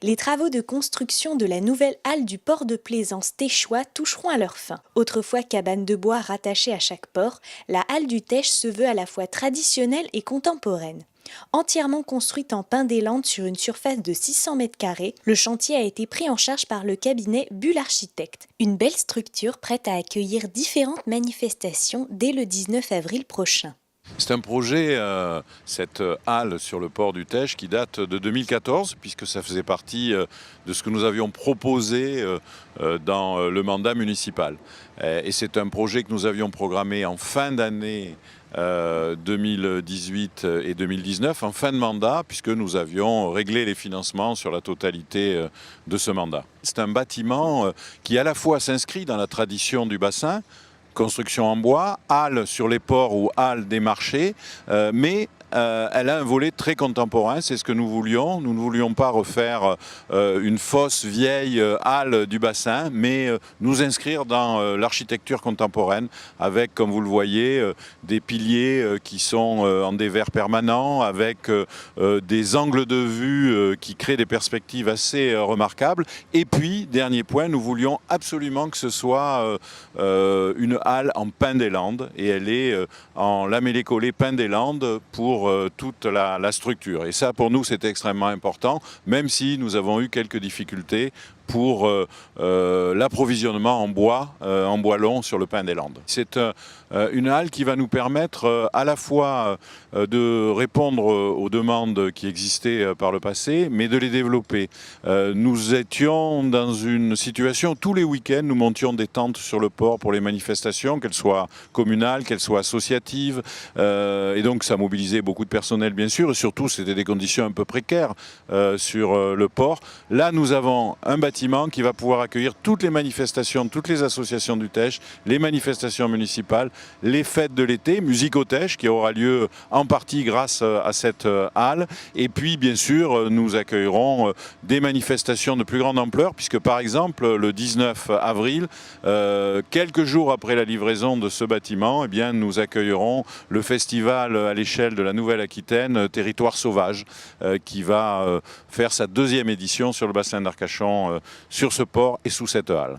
Les travaux de construction de la nouvelle halle du port de plaisance Téchois toucheront à leur fin. Autrefois cabane de bois rattachée à chaque port, la halle du Tech se veut à la fois traditionnelle et contemporaine. Entièrement construite en pin des Landes sur une surface de 600 m², le chantier a été pris en charge par le cabinet Bull Architecte. Une belle structure prête à accueillir différentes manifestations dès le 19 avril prochain. C'est un projet, cette halle sur le port du Tech, qui date de 2014, puisque ça faisait partie de ce que nous avions proposé dans le mandat municipal. Et c'est un projet que nous avions programmé en fin d'année 2018 et 2019, en fin de mandat, puisque nous avions réglé les financements sur la totalité de ce mandat. C'est un bâtiment qui à la fois s'inscrit dans la tradition du bassin, construction en bois, halle sur les ports ou halle des marchés, mais elle a un volet très contemporain, c'est ce que nous voulions. Nous ne voulions pas refaire une fausse vieille halle du bassin, mais nous inscrire dans l'architecture contemporaine avec, comme vous le voyez, des piliers qui sont en dévers permanent, avec des angles de vue qui créent des perspectives assez remarquables. Et puis, dernier point, nous voulions absolument que ce soit une halle en pin des Landes, et elle est en lamellé-collé pin des Landes pour toute la structure. Et ça, pour nous, c'était extrêmement important, même si nous avons eu quelques difficultés pour l'approvisionnement en bois long sur le pin des Landes. C'est une halle qui va nous permettre à la fois de répondre aux demandes qui existaient par le passé, mais de les développer. Nous étions dans une situation où tous les week-ends, nous montions des tentes sur le port pour les manifestations, qu'elles soient communales, qu'elles soient associatives, et donc ça mobilisait beaucoup de personnel bien sûr, et surtout c'était des conditions un peu précaires sur le port. Là, nous avons un bâtiment qui va pouvoir accueillir toutes les manifestations, toutes les associations du Tech, les manifestations municipales, les fêtes de l'été, Musique au Tech qui aura lieu en partie grâce à cette halle. Et puis bien sûr, nous accueillerons des manifestations de plus grande ampleur puisque par exemple le 19 avril, quelques jours après la livraison de ce bâtiment, eh bien, nous accueillerons le festival à l'échelle de la Nouvelle-Aquitaine, Territoire sauvage, qui va faire sa deuxième édition sur le bassin d'Arcachon, sur ce port et sous cette halle.